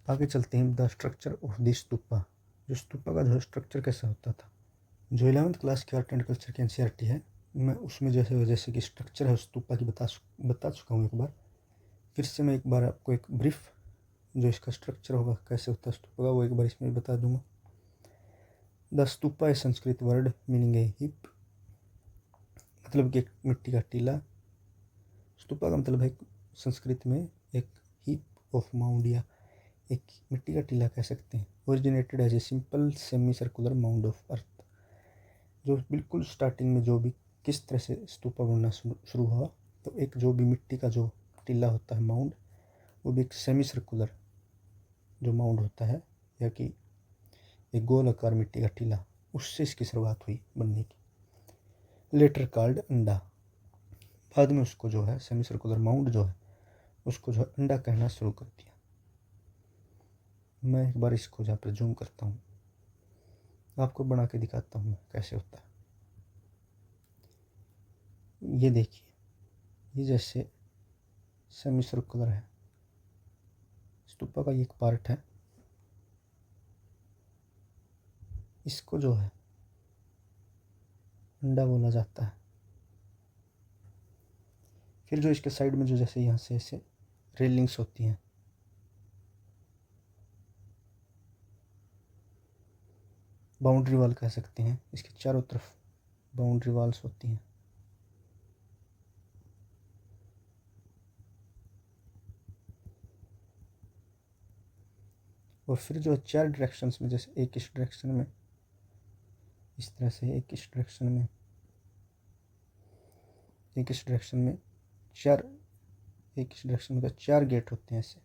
आगे चलते हैं the structure of the stupa. जो स्तूपा का जो स्ट्रक्चर कैसा होता था, जो 11th क्लास की आर्ट एंड कल्चर की एनसीईआरटी है, मैं उसमें जैसे कि स्ट्रक्चर है स्तूपा की बता चुका हूँ एक बार। फिर से मैं एक बार आपको एक ब्रीफ जो इसका स्ट्रक्चर होगा कैसे होता है स्तूपा का, वो एक बार इसमें बता दूंगा। द स्तूपा है संस्कृत वर्ड मीनिंग ए हिप, मतलब कि एक मिट्टी का टीला। स्तूपा का मतलब है संस्कृत में एक हीप ऑफ माउंड, या एक मिट्टी का टीला कह सकते हैं। Originated as a simple semi circular mound of earth. जो बिल्कुल स्टार्टिंग में जो भी किस तरह से स्तूपा बनना शुरू हुआ, तो एक जो भी मिट्टी का जो टीला होता है माउंड, वो भी एक सेमी सर्कुलर जो माउंड होता है, या कि एक गोल आकार मिट्टी का टीला, उससे इसकी शुरुआत हुई बनने की। लेटर कॉल्ड अंडा। बाद में उसको जो है सेमी सर्कुलर माउंड जो है उसको जो है अंडा कहना शुरू कर दिया। मैं एक बार इसको जहाँ पर जूम करता हूँ, आपको बना के दिखाता हूँ कैसे होता है। ये देखिए, ये जैसे सेमी सर्कुलर है, स्तूपा का एक पार्ट है, इसको जो है अंडा बोला जाता है। फिर जो इसके साइड में जो जैसे यहाँ से ऐसे रेलिंग्स होती हैं, बाउंड्री वॉल कह सकते हैं, इसके चारों तरफ बाउंड्री वॉल्स होती हैं। और फिर जो 4 डायरेक्शंस में, जैसे एक इस डायरेक्शन में, इस तरह से एक इस डायरेक्शन में, एक इस डायरेक्शन में, चार, एक इस डायरेक्शन में, तो 4 गेट होते हैं ऐसे।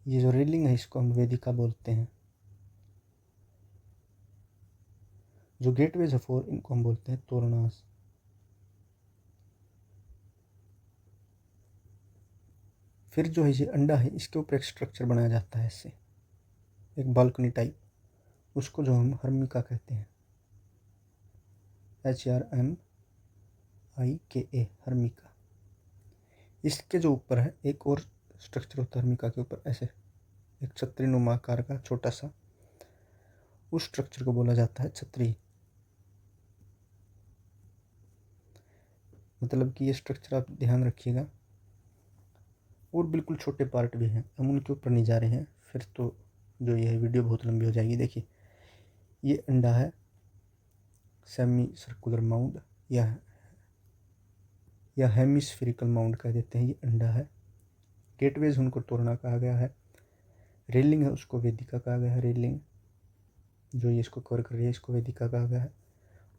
ये जो रेलिंग है इसको हम वेदिका बोलते हैं। जो गेटवेज है 4, इनको हम बोलते हैं तोरणास। फिर जो है ये अंडा है, इसके ऊपर एक स्ट्रक्चर बनाया जाता है ऐसे, एक बालकनी टाइप, उसको जो हम हर्मिका कहते हैं, HRMIKA, हर्मिका। इसके जो ऊपर है एक और स्ट्रक्चर होता है हर्मिका के ऊपर, ऐसे एक छतरी नुमा आकार का छोटा सा, उस स्ट्रक्चर को बोला जाता है छतरी। मतलब कि ये स्ट्रक्चर आप ध्यान रखिएगा। और बिल्कुल छोटे पार्ट भी हैं, हम उनके ऊपर नहीं जा रहे हैं, फिर तो जो ये वीडियो बहुत लंबी हो जाएगी। देखिए, ये अंडा है, सेमी सर्कुलर माउंड या हेमिस्फेरिकल माउंड कह देते हैं, ये अंडा है। गेटवेज उनको तोरना कहा गया है। रेलिंग है उसको वेदिका कहा गया है, रेलिंग जो ये इसको कवर कर रही है इसको वेदिका कहा गया है।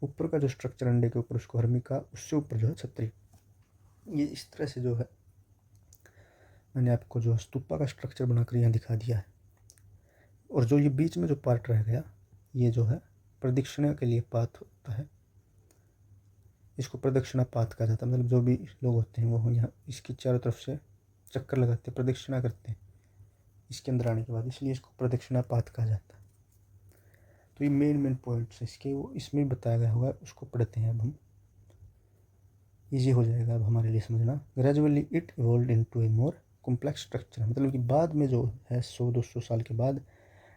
ऊपर का जो स्ट्रक्चर अंडे के ऊपर उसको हर्मिका, उससे ऊपर जो है छतरी। ये इस तरह से जो है मैंने आपको जो स्तूपा का स्ट्रक्चर बनाकर यहाँ दिखा दिया है। और जो ये बीच में जो पार्ट रह गया, ये जो है प्रदक्षिणा के लिए पाथ होता है, इसको प्रदक्षिणा पाथ कहा जाता है। मतलब जो भी लोग होते हैं वो यहाँ इसकी चारों तरफ से चक्कर लगाते हैं, प्रदक्षिणा करते हैं इसके अंदर आने के बाद, इसलिए इसको प्रदक्षिणा पाथ कहा जाता है। तो ये मेन पॉइंट्स इसके वो इसमें बताया गया होगा, उसको पढ़ते हैं अब हम, ईजी हो जाएगा अब हमारे लिए समझना। Gradually it evolve into A more complex structure, मतलब कि बाद में जो है 100-200 साल के बाद,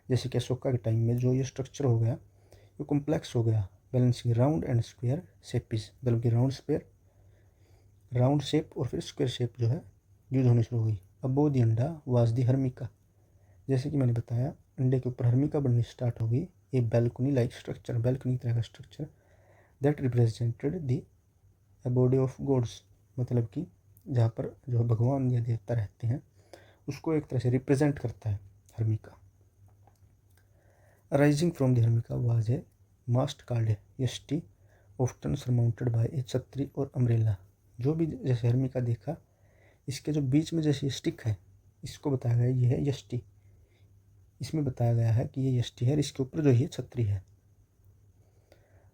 जैसे कि अशोका के टाइम में जो ये स्ट्रक्चर हो गया, ये कॉम्प्लेक्स हो गया। बैलेंसिंग राउंड एंड स्क्वायर शेपिस, मतलब कि राउंड शेप और फिर स्क्वायर शेप जो है यूज होनी शुरू हुई। अबो द अंडा वाज दी हर्मिका, जैसे कि मैंने बताया अंडे के ऊपर हर्मिका बननी स्टार्ट हो गई। A balcony like structure, balcony तरह का structure, that represented the body of gods, मतलब कि जहाँ पर जो भगवान या देवता रहते हैं उसको एक तरह से रिप्रेजेंट करता है harmika. Rising from the harmika was a mast called yashti, often surmounted by a chhatri or umbrella. जो भी जैसे हर्मिका देखा, इसके जो बीच में जैसे स्टिक है, इसको बताया गया ये है यष्टि। इसमें बताया गया है कि ये यष्टि है, इसके ऊपर जो ये छतरी है।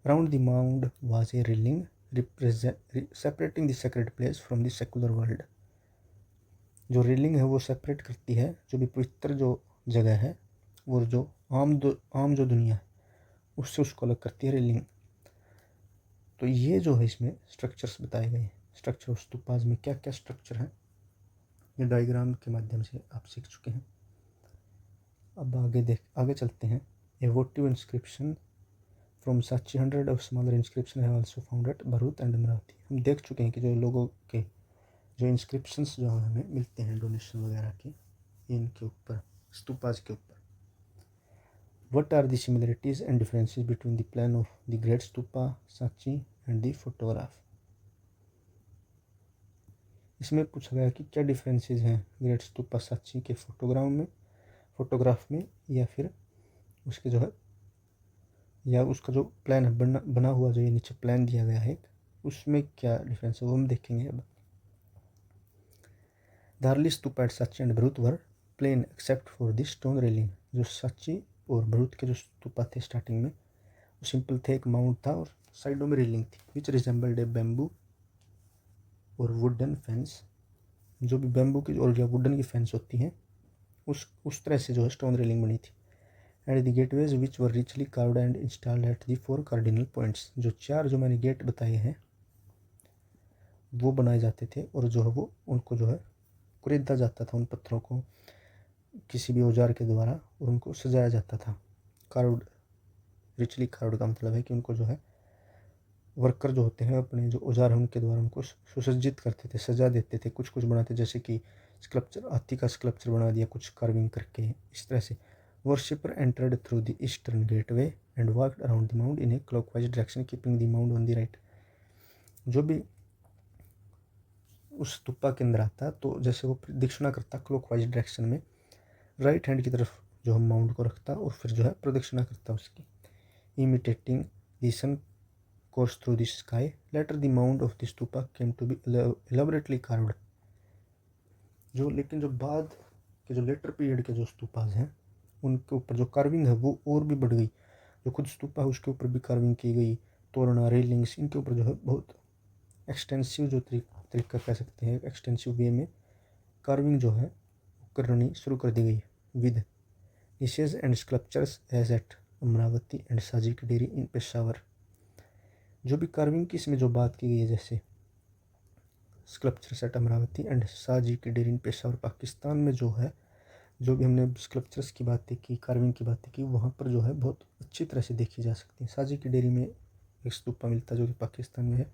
Round the mound was a railing separating the sacred place from the secular world. जो रेलिंग है वो सेपरेट करती है जो भी पवित्र जो जगह है, और जो आम जो दुनिया है उससे उसको अलग करती है रेलिंग। तो ये जो है इसमें स्ट्रक्चर्स बताए गए हैं। स्ट्रक्चर ऑफ स्तूपाज में क्या क्या स्ट्रक्चर हैं ये डायग्राम के माध्यम से आप सीख चुके हैं। अब आगे चलते हैं। ए वोटिव इंस्क्रिप्शन फ्रॉम साची 100 ऑफ स्मॉलर इंस्क्रिप्शन है also found at Bharuch and Amravati. हम देख चुके हैं कि जो लोगों के जो इंस्क्रिप्शंस जो हमें मिलते हैं डोनेशन वगैरह के, इनके ऊपर स्तूपाज के ऊपर। What are the similarities and differences between the plan of the Great Stupa Sachi and the photograph? इसमें पूछा गया कि क्या डिफरेंसेस हैं ग्रेट स्तूपा साची के फोटोग्राफ में या फिर उसके जो है या उसका जो प्लान है बना हुआ जो ये नीचे प्लान दिया गया है उसमें क्या डिफरेंस है वो हम देखेंगे। अब द अर्ली स्तूपा एट साची and Bharhut were plain except for the stone railing. जो साची और भरूच के जो स्तूपा थे स्टार्टिंग में वो सिंपल थे, एक माउंट था और साइडों में रेलिंग थी। विच रिजेंबल्ड ए बैम्बू और वुडन फेंस। जो भी बैम्बू की और या वुडन की फेंस होती हैं उस तरह से जो है स्टोन रेलिंग बनी थी। And the gateways which were richly carved and installed at the 4 cardinal points. जो 4 जो मैंने गेट बताए हैं वो बनाए जाते थे और जो है वो उनको जो है कुरेदा जाता था उन पत्थरों को किसी भी औजार के द्वारा और उनको सजाया जाता था। कार्व्ड, रिचली कार्व्ड का मतलब है कि उनको जो है वर्कर जो होते हैं अपने जो औजार हैं उनके द्वारा उनको सुसज्जित करते थे, सजा देते थे, कुछ कुछ बनाते, जैसे कि स्कल्पचर, हाथी का स्कल्पचर बना दिया कुछ कार्विंग करके। इस तरह से worshipper entered through the eastern gateway and walked around the mount in A clockwise direction keeping the mount on the right. जो भी उस स्तूपा के अंदर आता तो जैसे वो प्रदक्षिणा करता क्लॉकवाइज डायरेक्शन में, राइट हैंड की तरफ जो हम माउंट को रखता और फिर जो है प्रदक्षिणा करता उसकी, imitating the sun course through the sky. Later the mound of the stupa came to be elaborately carved. लेकिन जो बाद के जो लेटर पीरियड के जो स्तूपाज हैं उनके ऊपर जो कार्विंग है वो और भी बढ़ गई। जो खुद स्तूपा है उसके ऊपर भी कार्विंग की गई, तोरणा, रेलिंग्स, इनके ऊपर जो है बहुत एक्सटेंसिव जो तरीका कह सकते हैं, एक्सटेंसिव वे में कार्विंग जो है करनी शुरू कर दी गई। With niches and sculptures as at Amaravati and साजी की डेरी इन पेशावर। जो भी कार्विंग की इसमें जो बात की गई है जैसे स्कल्पचर सेट अमरावती एंड साजी की डेरी इन पेशावर, पाकिस्तान में जो है जो भी हमने स्कल्पचर्स की बातें की, कार्विंग की बातें की, वहाँ पर जो है बहुत अच्छी तरह से देखी जा सकती है। साजी की डेरी में एक स्तूपा मिलता है जो कि पाकिस्तान में है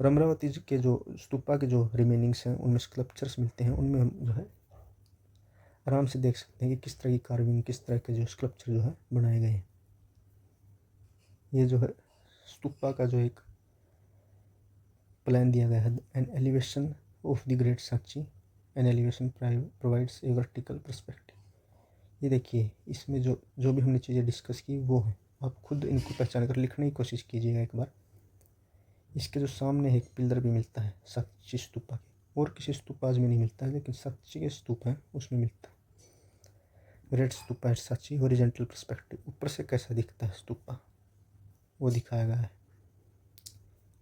और अमरावती के जो स्तूपा के जो रिमेनिंग्स हैं उनमें स्कल्पचर्स मिलते हैं, उनमें हम जो है आराम से देख सकते हैं कि किस तरह की कार्विंग, किस तरह के जो स्कल्पचर जो है बनाए गए हैं। ये जो है स्तूपा का जो एक प्लान दिया गया है। An elevation of the great साची, an elevation provides a vertical perspective. ये देखिए इसमें जो भी हमने चीज़ें डिस्कस की वो है, आप खुद इनको पहचान कर लिखने की कोशिश कीजिएगा एक बार। इसके जो सामने एक पिलर भी मिलता है साची स्तूपा के, और किसी स्तूपाज में नहीं मिलता है लेकिन साची के स्तूप हैं उसमें मिलता है। ग्रेट स्तूपा एट साची हॉरिजॉन्टल पर्सपेक्टिव, ऊपर से कैसा दिखता है स्तूपा वो दिखाया गया है।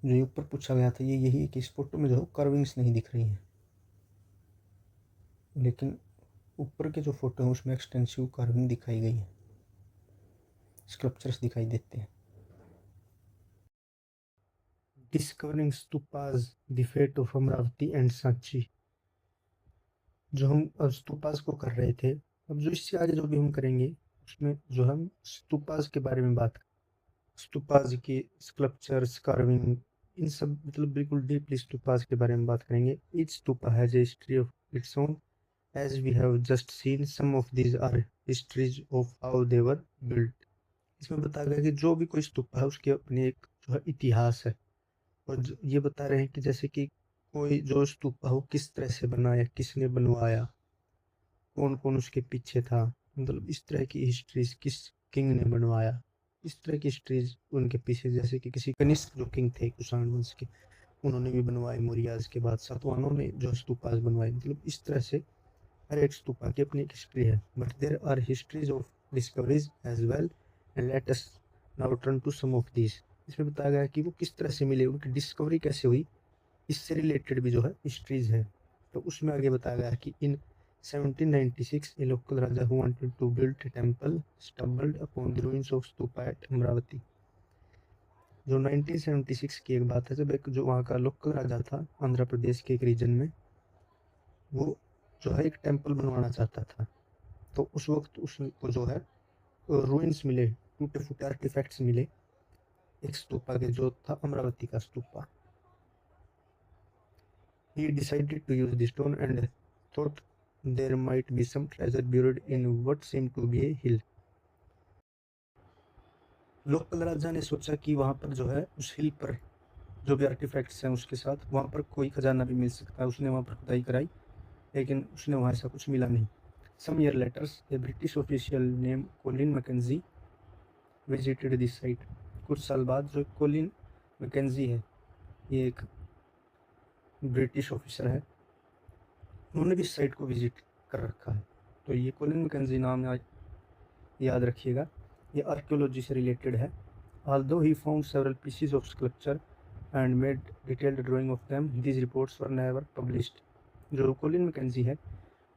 जो ये ऊपर पूछा गया था ये यही है कि इस फोटो में जो कर्विंग्स नहीं दिख रही हैं, लेकिन ऊपर के जो फोटो है उसमें एक्सटेंसिव कार्विंग दिखाई गई है, स्कल्पचर्स दिखाई देते हैं। Discovering stupas the fate of Amaravati and Sanchi. जो हम अब स्तूपाज को कर रहे थे, अब जो इससे आगे जो भी हम करेंगे उसमें जो हम स्तूपाज के बारे में बात, स्तूपाज के स्कल्पचर्स, कार्विंग, इन सब मतलब बिल्कुल डीपली स्तूपाज के बारे में बात करेंगे। Each stupa has a history of its own as we have just seen, some of these are histories of how they were built. इसमें बताया गया कि जो भी कोई स्तूपा है उसके अपने एक जो है इतिहास है, और ये बता रहे हैं कि जैसे कि कोई जो स्तूपा हो किस तरह से बनाया, किसने बनवाया, कौन कौन उसके पीछे था, मतलब इस तरह की हिस्ट्रीज, किस किंग ने बनवाया, इस तरह की हिस्ट्रीज उनके पीछे। जैसे कि किसी कनिष्क जो किंग थे कुषाण वंश के, उन्होंने भी बनवाए, मौर्याज के बाद सातवाहनों ने जो स्तूपास बनवाए, मतलब इस तरह से हर एक स्तूपा की अपनी एक हिस्ट्री है। But there are histories of discoveries as well and let us now turn to some of these. इसमें बताया गया कि वो किस तरह से मिले, उनकी डिस्कवरी कैसे हुई, इससे रिलेटेड भी जो है हिस्ट्रीज है। तो उसमें आगे बताया गया कि इन 1796 a local raja who wanted to build a temple stumbled upon the ruins of stupa at Amravati. जो 1976 की एक बात है जब एक जो वहाँ का लोकल राजा था आंध्र प्रदेश के एक रीजन में, वो जो है एक टेम्पल बनवाना चाहता था। तो उस वक्त उसको जो है रूइंस मिले, टूटे फूटे आर्टिफैक्ट्स मिले एक स्तूपा के, जो था अमरावती का stupa. He decided to use the stone and thought there might be some treasure buried in what seemed to be a hill. Local राजा ने सोचा कि वहां पर जो है उस हिल पर जो भी आर्टिफैक्ट्स हैं उसके साथ वहां पर कोई खजाना भी मिल सकता है। उसने वहां पर खुदाई कराई, लेकिन उसने वहां ऐसा कुछ मिला नहीं। Some year later, a British official named Colin Mackenzie visited this site. कुछ साल बाद जो कोलिन मैकेंजी है, ये एक ब्रिटिश ऑफिसर है, उन्होंने भी इस साइट को विजिट कर रखा है। तो ये कोलिन मैकेंजी नाम याद रखिएगा, ये आर्कियोलॉजी से रिलेटेड है। Although he found several pieces of sculpture and made detailed drawing of them, these reports were never published. जो कोलिन मैकेंजी है,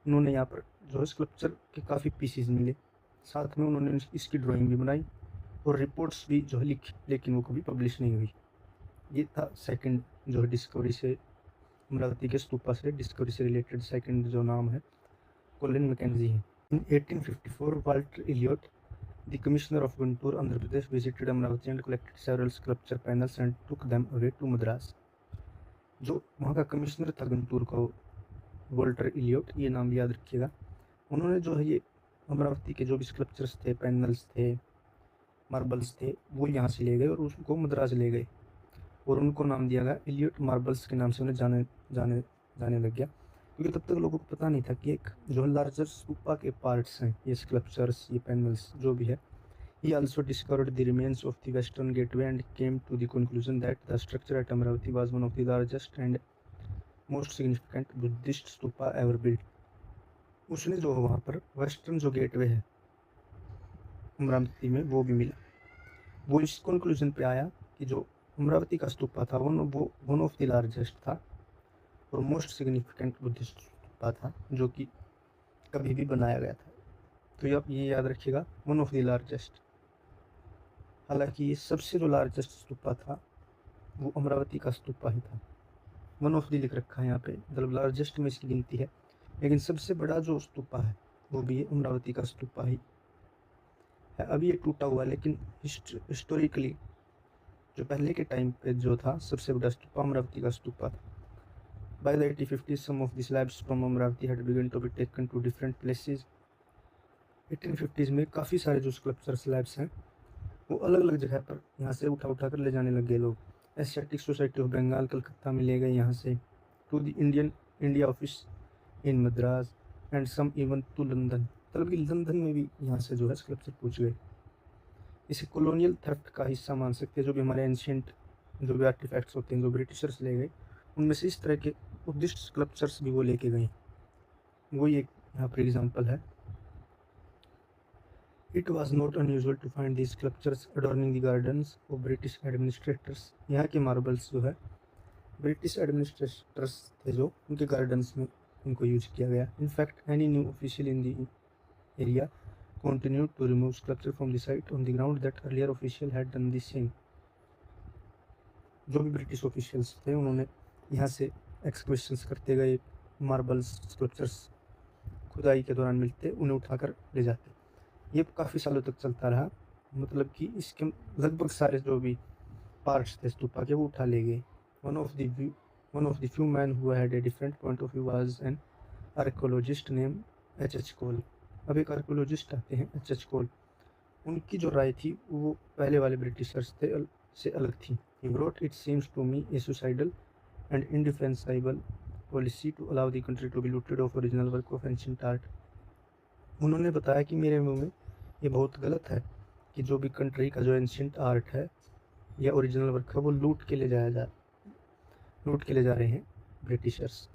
उन्होंने यहाँ पर जो है स्कल्पचर के काफ़ी पीसीज मिले, साथ में उन्होंने इसकी ड्राइंग भी बनाई और रिपोर्ट्स भी जो है लिखी, लेकिन वो कभी पब्लिश नहीं हुई। ये था सेकंड जो है डिस्कवरी से, अमरावती के स्तूपा से डिस्कवरी से रिलेटेड सेकंड जो नाम है कोलिन मैकेंजी है। In 1854 Walter Elliot, the commissioner of Guntur, Andhra Pradesh, visited Amravati and collected several sculpture panels and took them away to Madras. जो वहाँ का कमिश्नर था गुंटूर का, वॉल्टर इलियट, ये नाम याद रखिएगा, उन्होंने जो है ये अमरावती के जो भी स्कल्पचर्स थे, पैनल्स थे, मार्बल्स थे, वो यहाँ से ले गए और उसको मद्रास ले गए और उनको नाम दिया गया इलियट मार्बल्स के नाम से उन्हें जाने लग गया, क्योंकि तब तक लोगों को पता नहीं था कि एक जो लार्जर स्तूपा के पार्ट्स हैं ये स्कल्पचर्स, ये पैनल्स जो भी है। He also discovered the remains of the western gateway and came to the conclusion that the structure at Amravati was one of the largest and most significant Buddhist stupa ever built. उसने जो वहाँ पर western जो gateway है अमरावती में वो भी मिला। वो इस कंक्लूजन पे आया कि जो अमरावती का स्तूपा था वो वन ऑफ द लार्जेस्ट था और मोस्ट सिग्निफिकेंट बुद्धिस्ट स्तूपा था जो कि कभी भी बनाया गया था। तो आप ये याद रखिएगा, वन ऑफ द लार्जेस्ट। हालांकि ये सबसे जो लार्जेस्ट स्तूपा था वो अमरावती का स्तूपा ही था। वन ऑफ द लिख रखा है यहाँ पे, मतलब लार्जेस्ट में इसकी गिनती है, लेकिन सबसे बड़ा जो स्तूपा है वो भी अमरावती का स्तूपा ही है। अभी ये टूटा हुआ है, लेकिन हिस्टोरिकली जो पहले के टाइम पे जो था सबसे बड़ा स्तूपा अमरावती का स्तूपा था। By the 1850s, some of the slabs from Amravati had begun to be taken to different places. 1850s में काफ़ी सारे जो स्कल्पचर स्लैब्स हैं वो अलग अलग जगह पर यहाँ से उठा कर ले जाने लग गए लोग। Asiatic society of Bengal Calcutta में ले गए यहाँ से, to the India office in Madras and some even to London, मतलब कि लंदन में भी यहाँ से जो है स्कल्पचर पहुँच गए। इसे कॉलोनियल थेफ्ट का हिस्सा मान सकते हैं। जो भी हमारे एंशियंट जो भी आर्टिफैक्ट्स होते हैं जो ब्रिटिशर्स ले गए, उनमें से इस तरह के बुद्धिस्ट स्कल्पचर्स भी वो लेके गए। वही एक यहाँ पर एग्जाम्पल है। It was not unusual to find these sculptures adorning the gardens of British administrators. यहाँ के मार्बल्स जो है ब्रिटिश एडमिनिस्ट्रेटर्स थे जो उनके गार्डन्स में उनको यूज किया गया। In fact any new official in the area continued to remove sculpture from the site on the ground that earlier official had done the same. जो भी ब्रिटिश ऑफिशियल्स थे उन्होंने यहाँ से एक्सकवेशंस करते गए, मार्बल्स स्कल्पचर्स खुदाई के दौरान मिलते उन्हें उठाकर ले जाते। ये काफ़ी सालों तक चलता रहा, मतलब कि इसके लगभग सारे जो भी पार्ट्स थे स्तूपा के वो उठा ले गए। One of the few man who had a different point of view was an archaeologist name H.H. कोल। अब एक आर्कियोलॉजिस्ट आते हैं H.H. कोल, उनकी जो राय थी वो पहले वाले ब्रिटिशर्स थे से अलग थी। He wrote, "It seems to me a suicidal and indefensible policy to allow the country to be looted of original work of ancient art." उन्होंने बताया कि मेरे मुँह में ये बहुत गलत है कि जो भी कंट्री का जो एंशियंट आर्ट है या ओरिजिनल वर्क है वो लूट के ले जा रहे हैं ब्रिटिशर्स।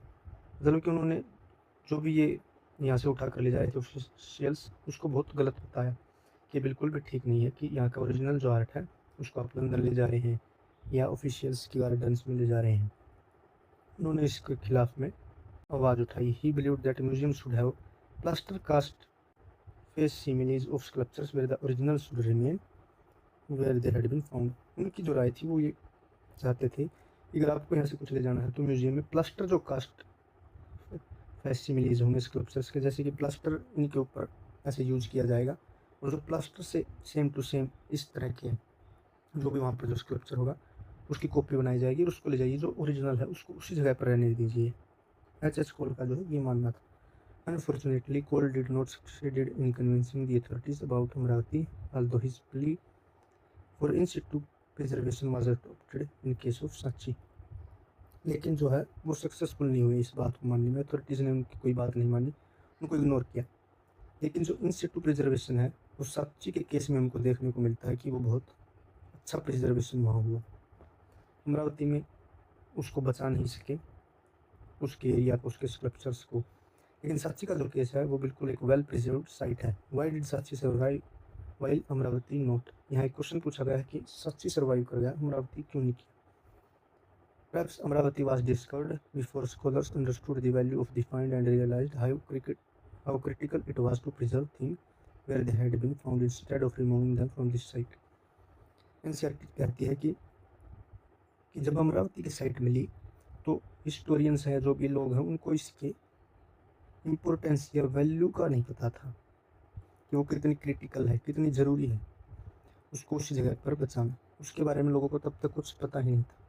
मतलब कि उन्होंने जो भी ये यहाँ से उठा कर ले जा रहे थे ऑफिशियल्स, उसको बहुत गलत बताया कि बिल्कुल भी ठीक नहीं है कि यहाँ का ओरिजिनल जो आर्ट है उसको आप लंदन ले जा रहे हैं या ऑफिशियल्स की गार्डन्स में ले जा रहे हैं। उन्होंने इसके खिलाफ में आवाज़ उठाई। He believed that museum should have plaster cast face similes of sculptures where the original should remain where they had been found. उनकी जो राय थी वो ये चाहते थे कि अगर आपको यहाँ से कुछ ले जाना है तो म्यूजियम में प्लास्टर जो कास्ट फैसिमिलीज होंगे स्कल्पचर्स के, जैसे कि प्लास्टर इनके ऊपर ऐसे यूज किया जाएगा, और जो प्लास्टर से सेम टू सेम इस तरह के जो भी वहाँ पर जो स्कल्पचर होगा उसकी कॉपी बनाई जाएगी और उसको ले जाइए, जो ओरिजिनल है उसको उसी जगह पर रहने दीजिए। एच कोल का जो है ये मानना था। Unfortunately, Cole did not succeed in convincing the authorities about Amravati, although his plea for in situ preservation was adopted in case of Sachi. लेकिन जो है वो सक्सेसफुल नहीं हुई इस बात को मानने में, अथॉरिटीज़ ने उनकी कोई बात नहीं मानी, उनको इग्नोर किया। लेकिन जो इन सिटू प्रिजर्वेशन है वो साची के केस में हमको देखने को मिलता है कि वो बहुत अच्छा प्रिजर्वेशन वहाँ हुआ। अमरावती में उसको बचा नहीं सके, उसके एरिया को, उसके स्ट्रक्चर्स को। लेकिन साची का जो केस है वो बिल्कुल एक वेल प्रिजर्व्ड साइट है। वाई डिड साची सर्वाइव वाइल अमरावती नॉट? यहाँ एक क्वेश्चन पूछा गया है कि साची सर्वाइव कर गया, अमरावती क्यों नहीं किया? Perhaps Amravati was discovered before scholars understood the value of the find and realized how critical it was to preserve things where they had been found instead of removing them from this site. NCERT कहती है कि जब अमरावती की site मिली तो historians हैं, जो भी लोग हैं, उनको इसके इम्पोर्टेंस या वैल्यू का नहीं पता था कि वो कितनी क्रिटिकल है, कितनी ज़रूरी है उसको उसी जगह पर बचाना। उसके बारे में लोगों को तब तक कुछ पता ही नहीं था,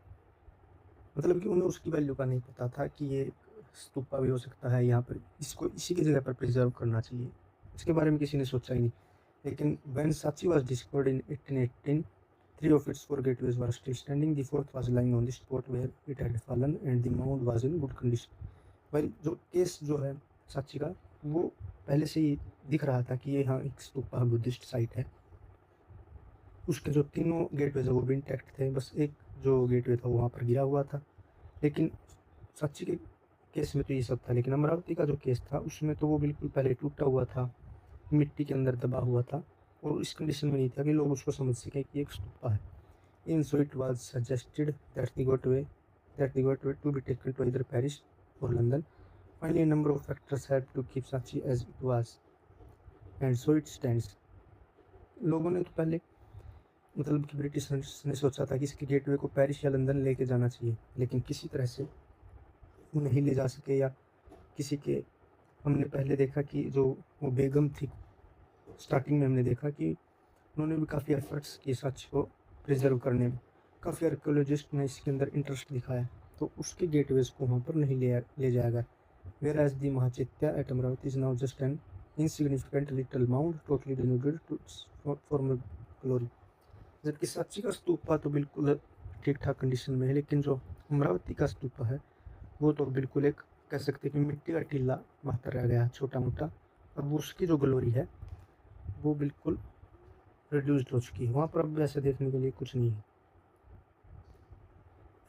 मतलब कि उन्हें उसकी वैल्यू का नहीं पता था कि ये स्तूपा भी हो सकता है यहाँ पर, इसको इसी की जगह पर प्रिजर्व करना चाहिए, इसके बारे में किसी ने सोचा ही नहीं। लेकिन व्हेन साची was discovered in 1818, 3 of its 4 gateways were still standing, the 4th was lying on the spot where it had fallen and the mound was in good condition। भाई जो केस जो है साची का, वो पहले से ही दिख रहा था कि ये यहाँ एक स्तूपा बुद्धिस्ट साइट है। उसके जो तीनों गेटवेज है वो भी इंटैक्ट थे, बस एक जो गेटवे था वो वहाँ पर गिरा हुआ था। लेकिन साची के केस में तो ये सब था, लेकिन अमरावती का जो केस था उसमें तो वो बिल्कुल पहले टूटा हुआ था, मिट्टी के अंदर दबा हुआ था, और इस कंडीशन में नहीं था कि लोग उसको समझ सकें कि एक स्तूपा है। In so it was suggested that the gateway to be taken to either Paris or London. Finally, a number of factors helped to keep Sachi as it was, and so it stands. लोगों ने तो पहले, मतलब कि British ने सोचा था कि इसके गेटवे को पेरिस या लंदन लेके जाना चाहिए, लेकिन किसी तरह से वो नहीं ले जा सके, या किसी के, हमने पहले देखा कि जो वो बेगम थी, स्टार्टिंग में हमने देखा कि उन्होंने भी काफ़ी एफर्ट्स किए सच को प्रिजर्व करने में, काफ़ी आर्कियोलॉजिस्ट ने इसके अंदर इंटरेस्ट दिखाया, तो उसके गेटवेज को वहाँ पर नहीं ले जाएगा। Whereas the Mahachaitya at Amaravati is now just an insignificant little mound totally denoted to former glory. जबकि साची का स्तूपा तो बिल्कुल ठीक ठाक कंडीशन में है, लेकिन जो अमरावती का स्तूपा है वो तो बिल्कुल एक, कह सकते हैं कि मिट्टी का टीला वहाँ पर रह गया छोटा मोटा, अब उसकी जो ग्लोरी है वो बिल्कुल रिड्यूस्ड हो चुकी है, वहाँ पर अब वैसे देखने के लिए कुछ नहीं है।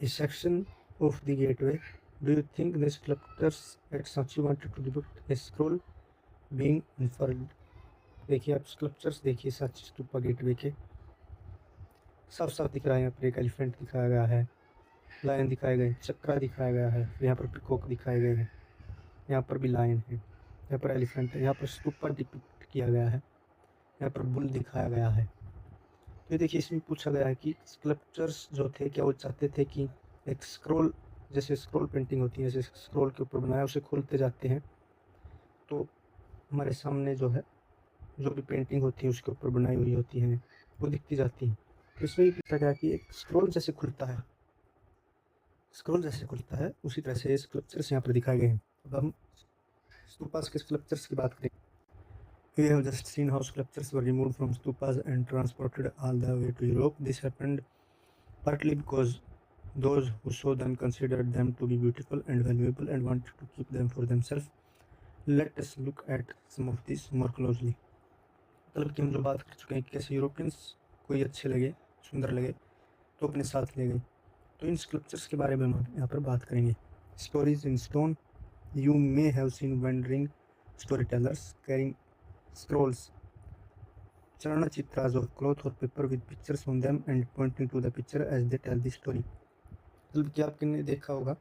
A section of the gateway. Do you think the sculptors at Sachi wanted to depict a scroll being unfurled? देखिए आप स्कल्पचर्स देखिए साची स्तूपा गेटवे के, साफ साफ दिख रहा है। यहाँ पर एक एलिफेंट दिखाया गया है, लायन दिखाए गए, चक्रा दिखाया गया है, यहाँ पर पिकॉक दिखाए गए हैं, यहाँ पर भी लायन है, यहाँ पर एलिफेंट है, यहाँ पर स्तूपा डिपिक्ट किया गया है, यहाँ पर बुल दिखाया गया है। तो ये देखिए इसमें पूछा गया है कि स्कल्पचर्स जो थे क्या वो चाहते थे कि एक स्क्रॉल, जैसे स्क्रॉल पेंटिंग होती है, जैसे स्क्रॉल के ऊपर बनाया उसे खोलते जाते हैं तो हमारे सामने जो है जो भी पेंटिंग होती है उसके ऊपर बनाई हुई होती हैं वो दिखती जाती हैं। तो इसमें ये पूछा गया कि एक स्क्रॉल जैसे खुलता है, स्क्रॉल जैसे खुलता है उसी तरह से स्कल्पचर्स यहाँ पर दिखाए गए हैं। अब हम स्तूपास के स्कल्पचर्स की बात करें। We have just seen how sculptures were removed from stupas and transported all the way to Europe. This happened partly because those who saw them considered them to be beautiful and valuable and wanted to keep them for themselves. Let us look at some of these more closely. मतलब कि हम जो बात कर चुके हैं कि कैसे यूरोपियंस को ये अच्छे लगे, सुंदर लगे, तो अपने साथ ले गए, तो इन स्कल्पचर्स के बारे में हम यहाँ पर बात करेंगे। Stories in stone. You may have seen wandering storytellers carrying scrolls, Chanana of cloth or paper with pictures on them and pointing to the picture as they tell the story। मतलब कि आपने देखा होगा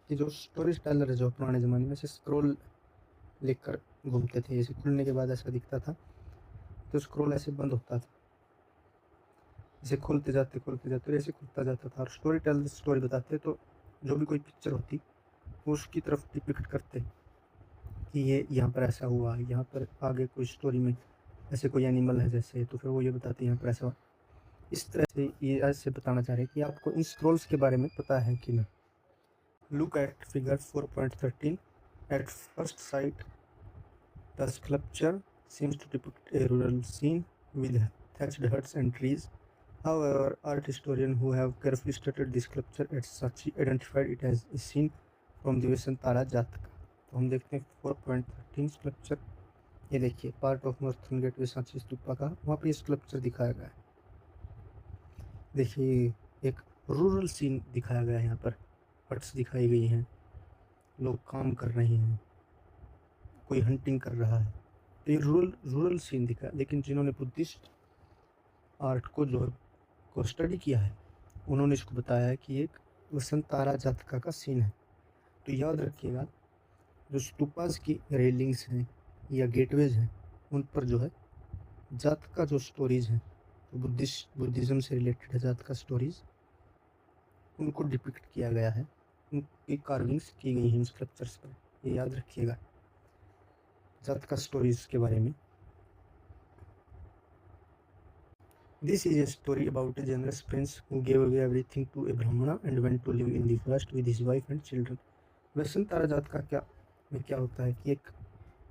कि जो स्टोरी टेलर है, जो पुराने ज़माने में से स्क्रोल लेकर घूमते थे, जैसे खुलने के बाद ऐसा दिखता था, तो स्क्रोल ऐसे बंद होता था, इसे खोलते जाते ऐसे खुलता जाता था, और स्टोरी टेलर स्टोरी बताते तो जो भी कोई पिक्चर होती वो उसकी तरफ डिपिक्ट करते, कि ये यहाँ पर ऐसा हुआ, यहाँ पर आगे कोई स्टोरी में ऐसे कोई एनिमल है जैसे, तो फिर वो ये बताते हैं यहाँ पर ऐसा हुआ। इस तरह से ये ऐसे बताना चाह रहे हैं कि आपको इन स्क्रॉल्स के बारे में पता है कि नहीं। Look at figure 4.13। At first sight the sculpture seems to depict a rural scene with thatched huts and trees. However, art historians who have carefully studied the sculpture at Sachi identified it as a scene from the Vasantara Jataka. तो हम देखते हैं 4.13 sculpture. ये देखिए part of northern gateway Sanchi stupa का, वहाँ पे sculpture दिखाया गया है। देखिए एक रूरल सीन दिखाया गया है, यहाँ पर हट्स दिखाई गई हैं, लोग काम कर रहे हैं, कोई हंटिंग कर रहा है, तो ये रूरल सीन दिखा। लेकिन जिन्होंने बुद्धिस्ट आर्ट को स्टडी किया है, उन्होंने इसको बताया है कि एक वसंतारा जातका का सीन है। तो याद रखिएगा, जो स्तूपास की रेलिंग्स हैं या गेटवेज हैं, उन पर जो है जातका जो स्टोरीज हैं, तो बुद्धिज़्म से रिलेटेड है जातका स्टोरीज, उनको डिपिक्ट किया गया है, उनकी कार्विंग्स की गई हैं स्कल्पचर्स पर। ये याद रखिएगा जातका स्टोरीज के बारे में। This is a story about a generous prince who gave away everything to a brahmana and went to live in the forest with his wife and children. वसंतारा जातका क्या होता है कि एक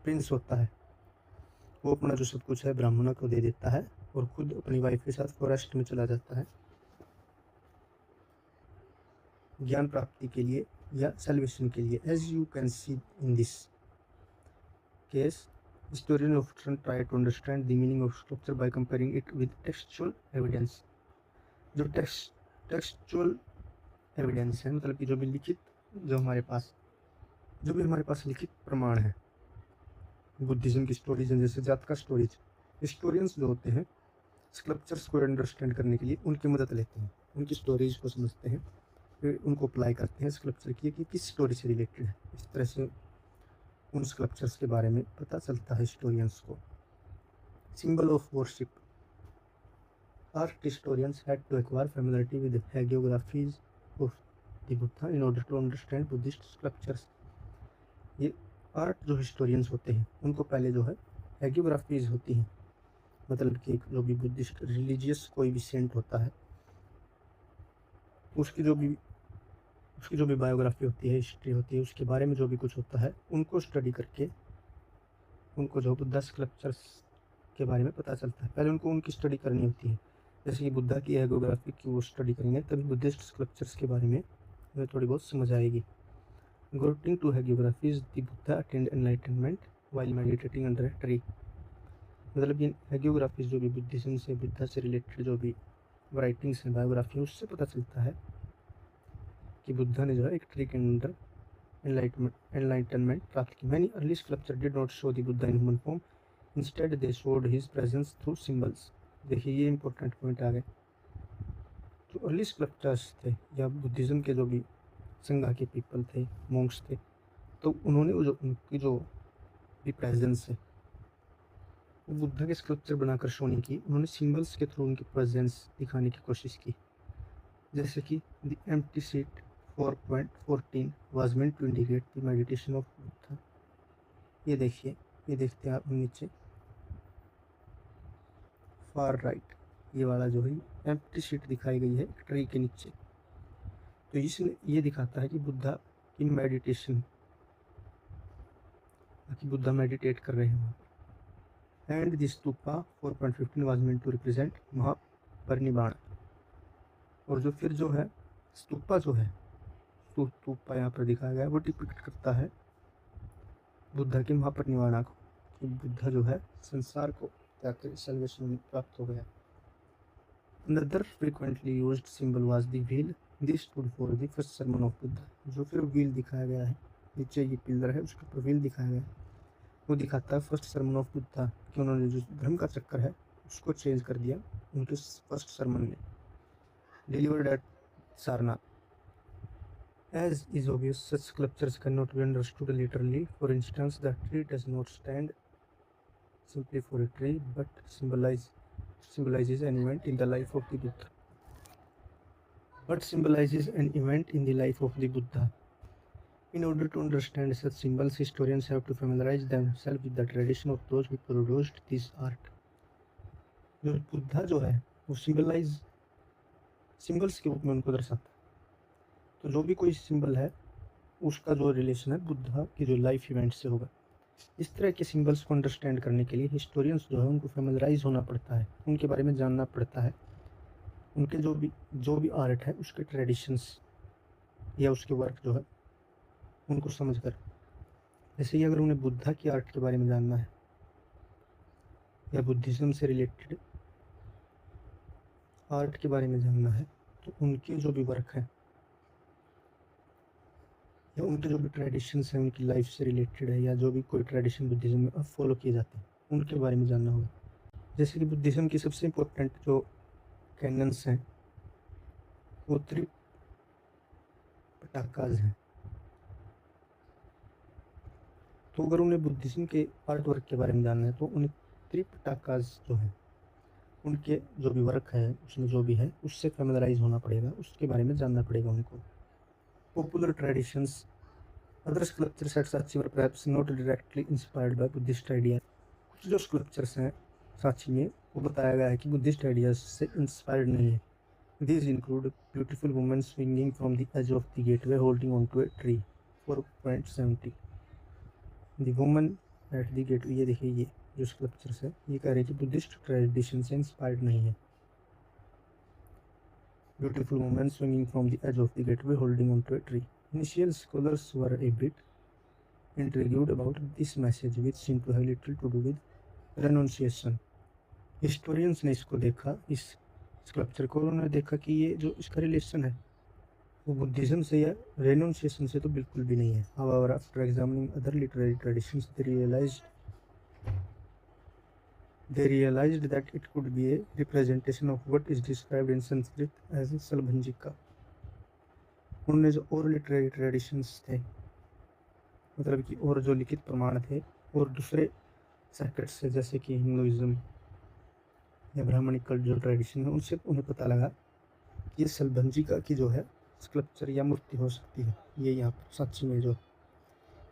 प्रिंस होता है, वो अपना जो सब कुछ है ब्राह्मणों को दे देता है और खुद अपनी वाइफ के साथ फॉरेस्ट में चला जाता है ज्ञान प्राप्ति के लिए या सेलिब्रेशन के लिए। As you can see in this case, historians often try to understand the meaning of sculpture by comparing it with textual evidence. जो टेक्सचुअल एविडेंस है, मतलब कि जो भी हमारे पास लिखित प्रमाण है बुद्धिज्म की स्टोरीज हैं, जैसे जातका स्टोरीज। हिस्टोरियंस जो होते हैं स्कल्पचर्स को अंडरस्टैंड करने के लिए उनकी मदद लेते हैं, उनकी स्टोरीज को समझते हैं, फिर उनको अप्लाई करते हैं स्कल्पचर की कि किस स्टोरी से रिलेटेड है। इस तरह से उन स्कल्पचर्स के बारे में पता चलता है हिस्टोरियंस को। Symbol of worship. Art historians had to acquire familiarity with hagiographies of the Buddha in order to understand Buddhist sculptures. ये आर्ट जो हिस्टोरियंस होते हैं उनको पहले जो है हैगियोग्राफीज होती हैं, मतलब कि जो भी बुद्धिस्ट रिलीजियस कोई भी सेंट होता है, उसकी जो भी बायोग्राफी होती है, हिस्ट्री होती है, उसके बारे में जो भी कुछ होता है, उनको स्टडी करके उनको जो बुद्धा स्कल्पचर्स के बारे में पता चलता है। पहले उनको उनकी स्टडी करनी होती है, जैसे कि बुद्धा की हैगियोग्राफी की वो स्टडी करेंगे तभी बुद्धिस्ट स्कल्पचर्स के बारे में हमें थोड़ी बहुत समझ आएगी। According to hagiographies, the Buddha attained enlightenment while meditating under a tree. मतलब ये हैगियोग्राफीज जो भी बुद्धिज्म से बुद्धा से रिलेटेड जो भी राइटिंग्स हैं, बायोग्राफी, उससे पता चलता है कि बुद्धा ने जो है एक ट्री के अंदर एनलाइटनमेंट प्राप्त की। Many early sculptures did not show the Buddha in human form. Instead, they showed his presence through symbols. देखिए ये इंपॉर्टेंट पॉइंट आ गए। जो अर्ली स्कल्पचर्स थे या बुद्धिज्म के जो भी संघा के पीपल थे, मॉन्क्स थे, तो उन्होंने उनकी जो भी प्रेजेंस है वो बुद्धा के स्कल्पचर बनाकर शो नहीं की, उन्होंने सिंबल्स के थ्रू उनकी प्रेजेंस दिखाने की कोशिश की। जैसे कि the empty seat 4.14 was meant to indicate the meditation of Buddha. ये देखिए, ये देखते हैं आप नीचे फार राइट, ये वाला जो है एम्प्टी सीट दिखाई गई है ट्री के नीचे, तो इसने ये दिखाता है कि बुद्धा की मेडिटेशन, कि बुद्धा मेडिटेट कर रहे हैं वहाँ पर। And this stupa 4.15 was meant to represent Mahaparinirvana. और जो फिर जो है स्तूपा जो है, स्तूपा यहाँ पर दिखाया गया है, वो डिपिक्ट करता है बुद्धा के महापरिनिर्वाण को, कि बुद्धा जो है संसार को त्याग कर सल्वेशन प्राप्त हो गया। Another frequently used symbol was the wheel. This stood for the first sermon of Buddha. जो फिर व्हील दिखाया गया है, नीचे ये पिलर है उसके ऊपर व्हील दिखाया गया है, वो दिखाता है फर्स्ट सरमन ऑफ बुद्धा, कि उन्होंने जो धर्म का चक्कर है उसको चेंज कर दिया उनके फर्स्ट सरमन में। Delivered eight Sarnath. As is obvious, such sculptures cannot be understood literally. For instance, the tree does not stand simply for a tree, but symbolizes an event in the life of the Buddha. In order to understand such symbols, historians have to familiarize themselves with the tradition of those who produced this art. जो बुद्धा जो है वो symbols के रूप में उनको दर्शाता है। तो जो भी कोई सिंबल है उसका जो रिलेशन है बुद्धा की जो लाइफ इवेंट से होगा। इस तरह के सिंबल्स को अंडरस्टैंड करने के लिए हिस्टोरियंस जो है उनको फेमिलराइज होना पड़ता है, उनके बारे में जानना पड़ता है, उनके जो भी आर्ट है उसके ट्रेडिशंस या उसके वर्क जो है उनको समझकर। जैसे कि अगर उन्हें बुद्धा की आर्ट के बारे में जानना है या बुद्धिज़्म से रिलेटेड आर्ट के बारे में जानना है, तो उनके जो भी वर्क है या उनके जो भी ट्रेडिशंस हैं उनकी लाइफ से रिलेटेड है, या जो भी कोई ट्रेडिशन बुद्धिज़्म में अब फॉलो किए जाते हैं उनके बारे में जानना होगा। जैसे कि बुद्धिज़्म की सबसे इम्पोर्टेंट जो कैनन्स हैं वो त्रिपिटकास हैं। तो अगर उन्हें बुद्धिज़्म के आर्ट वर्क के बारे में जानना है तो उन्हें त्रिपिटकास जो है उनके जो भी वर्क है उसमें जो भी है उससे फेमिलराइज होना पड़ेगा, उसके बारे में जानना पड़ेगा उनको। Popular traditions other sculptures at Sanchi were perhaps not directly inspired by Buddhist idea. कुछ जो स्कल्पचर्स हैं सांची में वो बताया गया है कि बुद्धिस्ट आइडियाज से इंस्पायर्ड नहीं है। These include beautiful women swinging from the edge of the gateway holding onto a tree 4.70। The woman at the gateway, ये देखिए ये जो स्कल्पचर्स है ये कह रहे हैं कि बुद्धिस्ट ट्रेडिशन से इंस्पायर्ड नहीं है। Beautiful woman swinging from the edge of the gateway holding onto a tree। Initial scholars were a bit intrigued about this message which seemed to have little to do with renunciation। Historians ने इसको देखा, इस sculpture को उन्होंने देखा कि ये जो इसका रिलेशन है वो बुद्धिज़्म से या रेनुन्सिएशन से तो बिल्कुल भी नहीं है। However, after examining other literary traditions, they realized that it could be a representation of what is described in Sanskrit as salbhanjika। उन्होंने जो और लिटरेरी ट्रेडिशंस थे, मतलब कि और जो लिखित प्रमाण थे और दूसरे सर्किट्स से जैसे कि हिंदुइज्म या ब्राह्मणिकल जो ट्रेडिशन है उनसे उन्हें पता लगा कि ये सलभंजिका की जो है स्कल्पचर या मूर्ति हो सकती है। ये यहाँ पर सांची में जो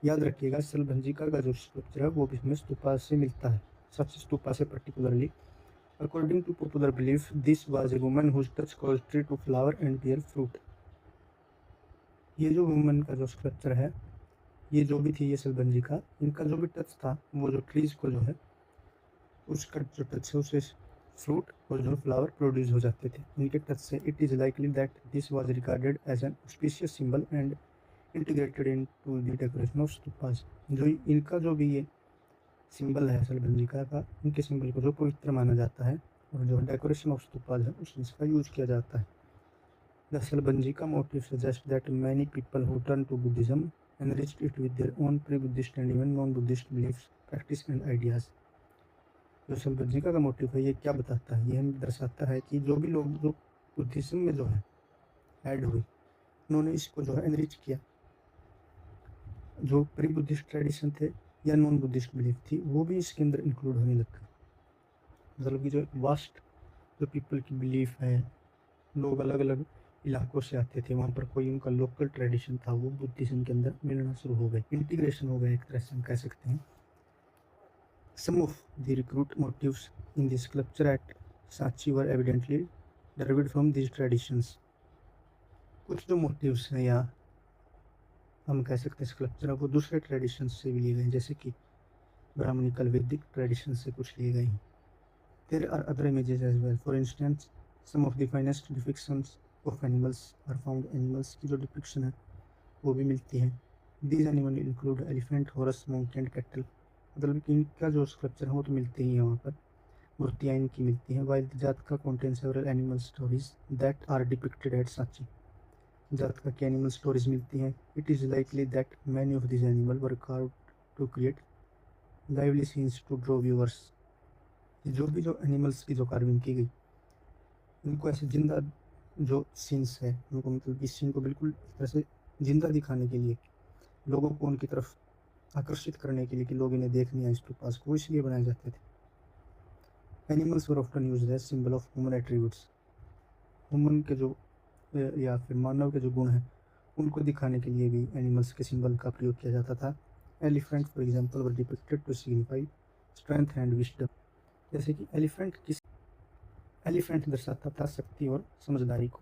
याद रखिएगा सलभंजिका का जो स्कल्पचर है वो भी हमें स्तूपा से मिलता है, सांची स्तूपा से particularly. According to popular belief this was a woman whose touch caused tree to flower and bear fruit. ये जो वुमन का जो स्कल्पचर है ये जो भी थी ये सलभंजिका, इनका जो भी टच था वो जो ट्रीज को जो है उसका जो टच है उससे फ्रूट और जो फ्लावर प्रोड्यूस हो जाते थे इनके टच से। It is likely that this was regarded as an auspicious symbol and integrated into the decoration of stupas. जो इनका जो भी ये सिंबल है सलभंजिका का, इनके सिंबल को जो पवित्र माना जाता है और जो डेकोरेशन ऑफ स्तूपास है उसमें इसका यूज किया जाता है। The salabhanjika motif suggest that many people who turn to Buddhism enriched it with their own pre Buddhist and even non Buddhist beliefs practice and ideas. जो सलभंजिका का मोटिव है ये क्या बताता है, ये हमें दर्शाता है कि जो भी लोग जो बुद्धिज्म में जो है ऐड हुए उन्होंने इसको जो है एनरिच किया। जो प्री बुद्धिस्ट ट्रेडिशन थे या नॉन बुद्धिस्ट बिलीफ थी वो भी इसके अंदर इंक्लूड होने लग गए। मतलब कि जो वास्ट जो पीपल की बिलीफ है, लोग अलग अलग इलाकों से आते थे, वहाँ पर कोई उनका लोकल ट्रेडिशन था वो बुद्धिज्म के अंदर मिलना शुरू हो गए, इंटीग्रेशन हो गया एक तरह से हम कह सकते हैं। Some of the recruit motifs in the sculpture at Sanchi were evidently derived from these traditions। कुछ जो मोटिव्स हैं या हम कह सकते हैं स्कल्पचर वो दूसरे ट्रेडिशंस से भी लिए गए, जैसे कि ब्राह्मणिकल वैदिक ट्रेडिशन से कुछ लिए गए हैं। There are other images as well। For instance, some of the finest depictions of animals are found। Animals की जो डिपिक्शन है वो भी मिलती है। These animals include elephant, horse, monkey and cattle। मतलब कि इनका जो स्कल्पचर है वो तो मिलते ही हैं, वहाँ पर मूर्तियाँ इनकी मिलती हैं। While Jataka contain several animal stories that are depicted at Sanchi. Jataka की एनिमल स्टोरीज मिलती हैं। It is likely that many of this animal were carved to create lively scenes to draw viewers. जो भी जो एनिमल्स की जो कार्विंग की गई इनको ऐसे जिंदा जो सीन्स है उनको, मतलब इस सीन को बिल्कुल तरह से जिंदा दिखाने के लिए, लोगों को उनकी तरफ आकर्षित करने के लिए कि लोग इन्हें देखने आए स्तूपास को, इसलिए बनाए जाते थे। Animals were often used as symbol of human attributes. Human के जो या फिर मानव के जो गुण हैं उनको दिखाने के लिए भी एनिमल्स के सिंबल का प्रयोग किया जाता था। Elephant for example were depicted to signify strength and wisdom. जैसे कि एलिफेंट दर्शाता था शक्ति और समझदारी को।